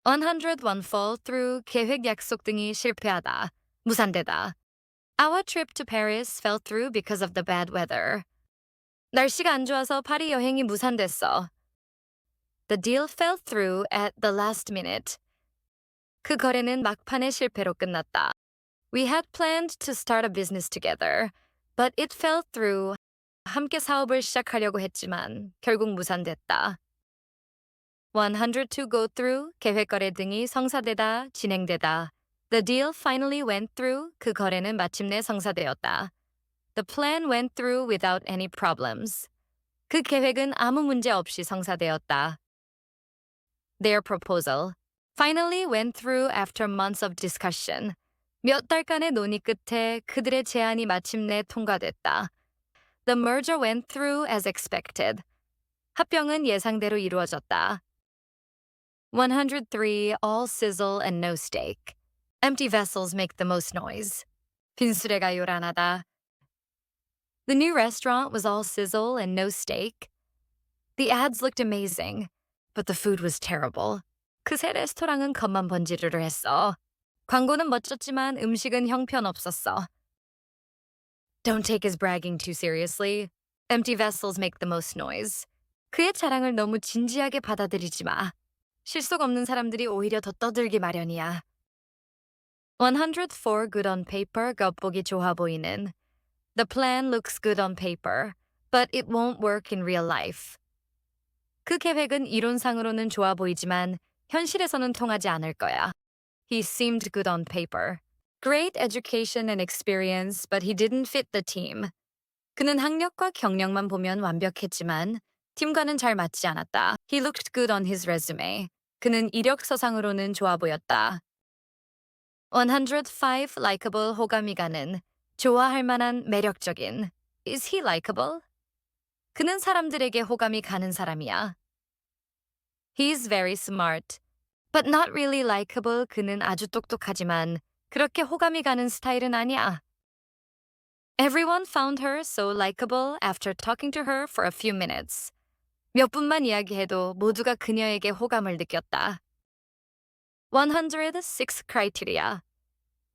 101 fall through, 계획 약속 등이 실패하다, 무산되다. Our trip to Paris fell through because of the bad weather. 날씨가 안 좋아서 파리 여행이 무산됐어. The deal fell through at the last minute. 그 거래는 막판에 실패로 끝났다. We had planned to start a business together, but it fell through. 함께 사업을 시작하려고 했지만 결국 무산됐다. 102 go through, 계획 거래 등이 성사되다, 진행되다. The deal finally went through, 그 거래는 마침내 성사되었다. The plan went through without any problems. 그 계획은 아무 문제 없이 성사되었다. Their proposal finally went through after months of discussion. 몇 달간의 논의 끝에 그들의 제안이 마침내 통과됐다. The merger went through as expected. 합병은 예상대로 이루어졌다. 103 all sizzle and no steak. Empty vessels make the most noise. 빈수레가 요란하다. The new restaurant was all sizzle and no steak. The ads looked amazing, but the food was terrible. 그 새 레스토랑은 겉만 번지르르 했어. 광고는 멋졌지만 음식은 형편없었어. Don't take his bragging too seriously. Empty vessels make the most noise. 그의 자랑을 너무 진지하게 받아들이지 마. 실속 없는 사람들이 오히려 더 떠들기 마련이야. 104 good on paper, 겉보기 좋아 보이는. The plan looks good on paper, but it won't work in real life. 그 계획은 이론상으로는 좋아 보이지만 현실에서는 통하지 않을 거야. He seemed good on paper. Great education and experience, but he didn't fit the team. 그는 학력과 경력만 보면 완벽했지만 팀과는 잘 맞지 않았다. He looked good on his resume. 그는 이력서상으로는 좋아 보였다. 105 likable, 호감이 가는. 좋아할 만한, 매력적인. Is he likable? 그는 사람들에게 호감이 가는 사람이야. He's very smart, but not really likable. 그는 아주 똑똑하지만 그렇게 호감이 가는 스타일은 아니야. Everyone found her so likable after talking to her for a few minutes. 몇 분만 이야기해도 모두가 그녀에게 호감을 느꼈다. 106 criteria.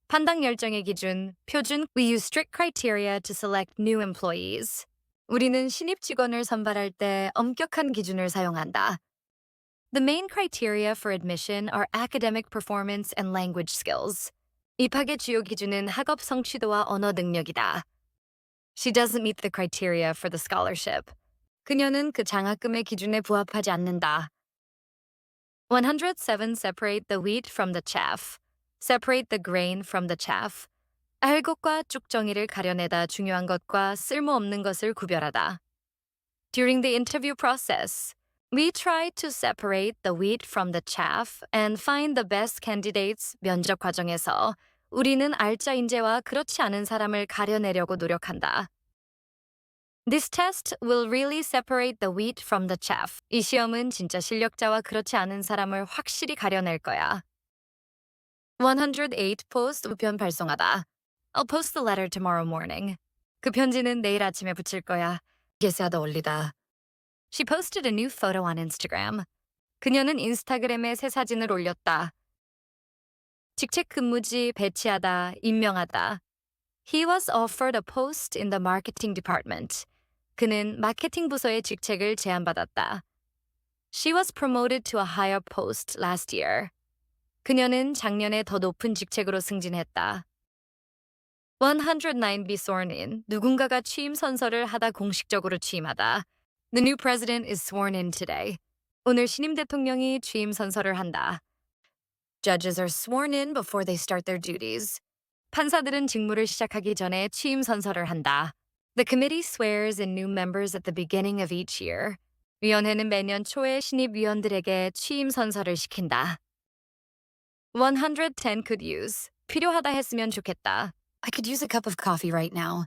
판단 열정의 기준, 표준. We use strict criteria to select new employees. 우리는 신입 직원을 선발할 때 엄격한 기준을 사용한다. The main criteria for admission are academic performance and language skills. 입학의 주요 기준은 학업 성취도와 언어 능력이다. She doesn't meet the criteria for the scholarship. 그녀는 그 장학금의 기준에 부합하지 않는다. 107 separate the wheat from the chaff. Separate the grain from the chaff. 알곡과 쭉정이를 가려내다 중요한 것과 쓸모없는 것을 구별하다. During the interview process, we tried to separate the wheat from the chaff and find the best candidates. 면접 과정에서 우리는 알짜 인재와 그렇지 않은 사람을 가려내려고 노력한다. This test will really separate the wheat from the chaff. 이 시험은 진짜 실력자와 그렇지 않은 사람을 확실히 가려낼 거야. 108 post, 우편 발송하다. I'll post the letter tomorrow morning. 그 편지는 내일 아침에 붙일 거야. 예스하다 올리다. She posted a new photo on Instagram. 그녀는 인스타그램에 새 사진을 올렸다. 직책 근무지, 배치하다, 임명하다. He was offered a post in the marketing department. 그는 마케팅 부서의 직책을 제안받았다. She was promoted to a higher post last year. 그녀는 작년에 더 높은 직책으로 승진했다. 109 be sworn in. 누군가가 취임 선서를 하다 공식적으로 취임하다. The new president is sworn in today. 오늘 신임 대통령이 취임 선서를 한다. Judges are sworn in before they start their duties. 판사들은 직무를 시작하기 전에 취임 선서를 한다. The committee swears in new members at the beginning of each year. 위원회는 매년 초에 신입 위원들에게 취임 선서를 시킨다. 110 could use. 필요하다 했으면 좋겠다. I could use a cup of coffee right now.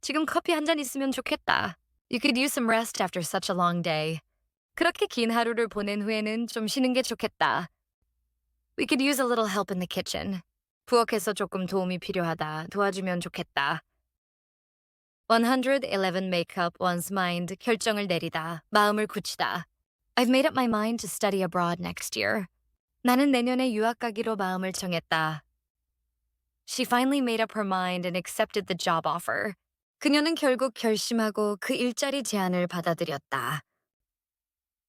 지금 커피 한 잔 있으면 좋겠다. You could use some rest after such a long day. 그렇게 긴 하루를 보낸 후에는 좀 쉬는 게 좋겠다. We could use a little help in the kitchen. 부엌에서 조금 도움이 필요하다. 도와주면 좋겠다. 111 make up one's mind. 결정을 내리다. 마음을 굳히다. I've made up my mind to study abroad next year. 나는 내년에 유학 가기로 마음을 정했다. She finally made up her mind and accepted the job offer. 그녀는 결국 결심하고 그 일자리 제안을 받아들였다.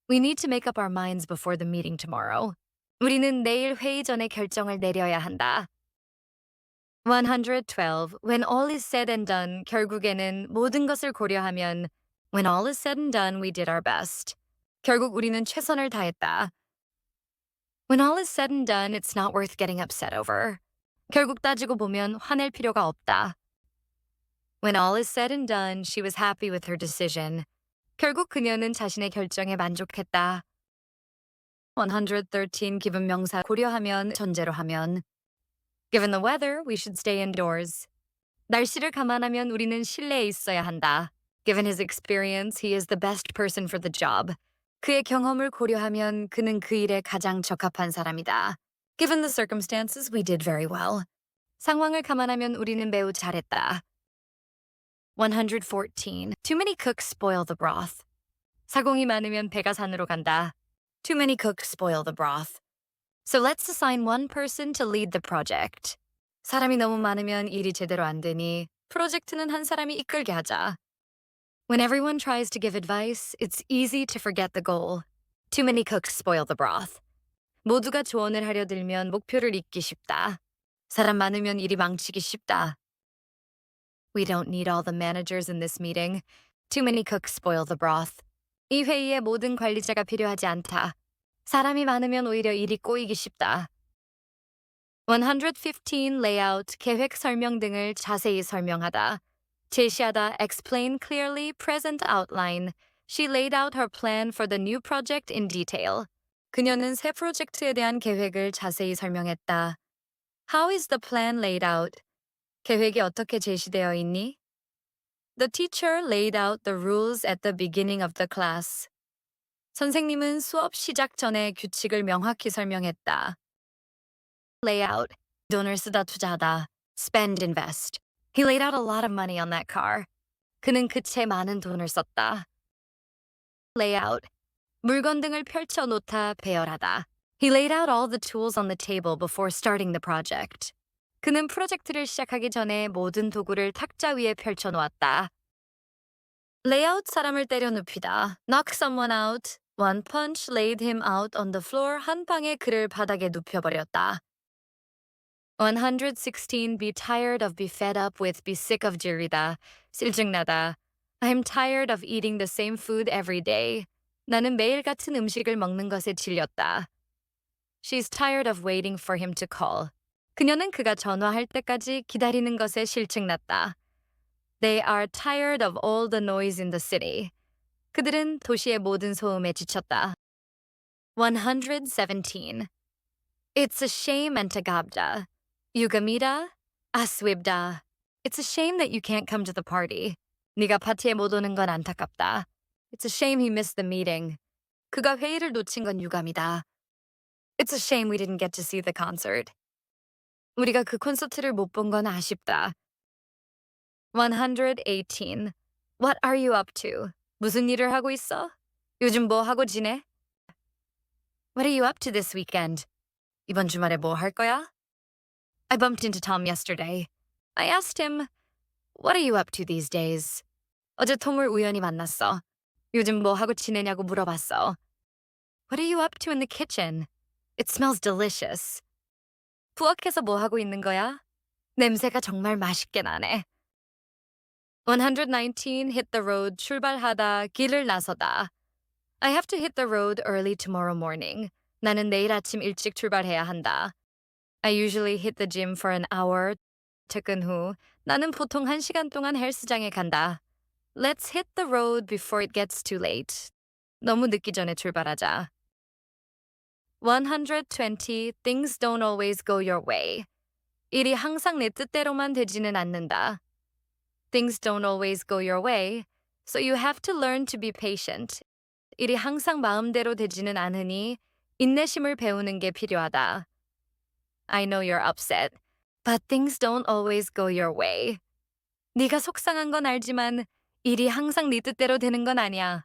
We need to make up our minds before the meeting tomorrow. 우리는 내일 회의 전에 결정을 내려야 한다. 112. When all is said and done, 결국에는 모든 것을 고려하면 When all is said and done, we did our best. 결국 우리는 최선을 다했다. When all is said and done, it's not worth getting upset over. 결국 따지고 보면 화낼 필요가 없다. When all is said and done, she was happy with her decision. 결국 그녀는 자신의 결정에 만족했다. 113. 기분 명사 고려하면 전제로 하면 Given the weather, we should stay indoors. 날씨를 감안하면 우리는 실내에 있어야 한다. Given his experience, he is the best person for the job. 그의 경험을 고려하면 그는 그 일에 가장 적합한 사람이다. Given the circumstances, we did very well. 상황을 감안하면 우리는 매우 잘했다. 114. Too many cooks spoil the broth. 사공이 많으면 배가 산으로 간다. Too many cooks spoil the broth. So let's assign one person to lead the project. 사람이 너무 많으면 일이 제대로 안 되니 프로젝트는 한 사람이 이끌게 하자. When everyone tries to give advice, it's easy to forget the goal. Too many cooks spoil the broth. 모두가 조언을 하려 들면 목표를 잊기 쉽다. 사람 많으면 일이 망치기 쉽다. We don't need all the managers in this meeting. Too many cooks spoil the broth. 이 회의에 모든 관리자가 필요하지 않다. 사람이 많으면 오히려 일이 꼬이기 쉽다. 115. Layout, 계획 설명 등을 자세히 설명하다. 제시하다, explain clearly, present outline. She laid out her plan for the new project in detail. 그녀는 새 프로젝트에 대한 계획을 자세히 설명했다. How is the plan laid out? 계획이 어떻게 제시되어 있니? The teacher laid out the rules at the beginning of the class. 선생님은 수업 시작 전에 규칙을 명확히 설명했다. Layout, 돈을 쓰다 투자하다. Spend, invest. He laid out a lot of money on that car. 그는 그 채 많은 돈을 썼다. Layout, 물건 등을 펼쳐 놓다, 배열하다. He laid out all the tools on the table before starting the project. 그는 프로젝트를 시작하기 전에 모든 도구를 탁자 위에 펼쳐 놓았다. Layout, 사람을 때려 눕히다. Knock someone out. One punch laid him out on the floor. 한 방에 그를 바닥에 눕혀버렸다. 116. Be tired of, be fed up with, be sick of 지르다. 실증나다. I'm tired of eating the same food every day. 나는 매일 같은 음식을 먹는 것에 질렸다. She's tired of waiting for him to call. 그녀는 그가 전화할 때까지 기다리는 것에 실증났다. They are tired of all the noise in the city. 그들은 도시의 모든 소음에 지쳤다. 117. It's a shame, Antagabda. 유감이다, 아스윕다. It's a shame that you can't come to the party. 네가 파티에 못 오는 건 안타깝다. It's a shame he missed the meeting. 그가 회의를 놓친 건 유감이다. It's a shame we didn't get to see the concert. 우리가 그 콘서트를 못 본 건 아쉽다. 118. What are you up to? 무슨 일을 하고 있어? 요즘 뭐 하고 지내? What are you up to this weekend? 이번 주말에 뭐 할 거야? I bumped into Tom yesterday. I asked him, What are you up to these days? 어제 톰을 우연히 만났어. 요즘 뭐 하고 지내냐고 물어봤어. What are you up to in the kitchen? It smells delicious. 부엌에서 뭐 하고 있는 거야? 냄새가 정말 맛있게 나네. 119. Hit the road, 출발하다, 길을 나서다. I have to hit the road early tomorrow morning. 나는 내일 아침 일찍 출발해야 한다. I usually hit the gym for an hour. 퇴근 후 나는 보통 1시간 동안 헬스장에 간다. Let's hit the road before it gets too late. 너무 늦기 전에 출발하자. 120. Things don't always go your way. 일이 항상 내 뜻대로만 되지는 않는다. Things don't always go your way, so you have to learn to be patient. 일이 항상 마음대로 되지는 않으니 인내심을 배우는 게 필요하다. I know you're upset, but things don't always go your way. 네가 속상한 건 알지만 일이 항상 네 뜻대로 되는 건 아니야.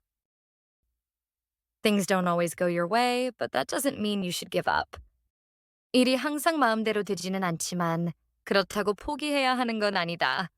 Things don't always go your way, but that doesn't mean you should give up. 일이 항상 마음대로 되지는 않지만 그렇다고 포기해야 하는 건 아니다.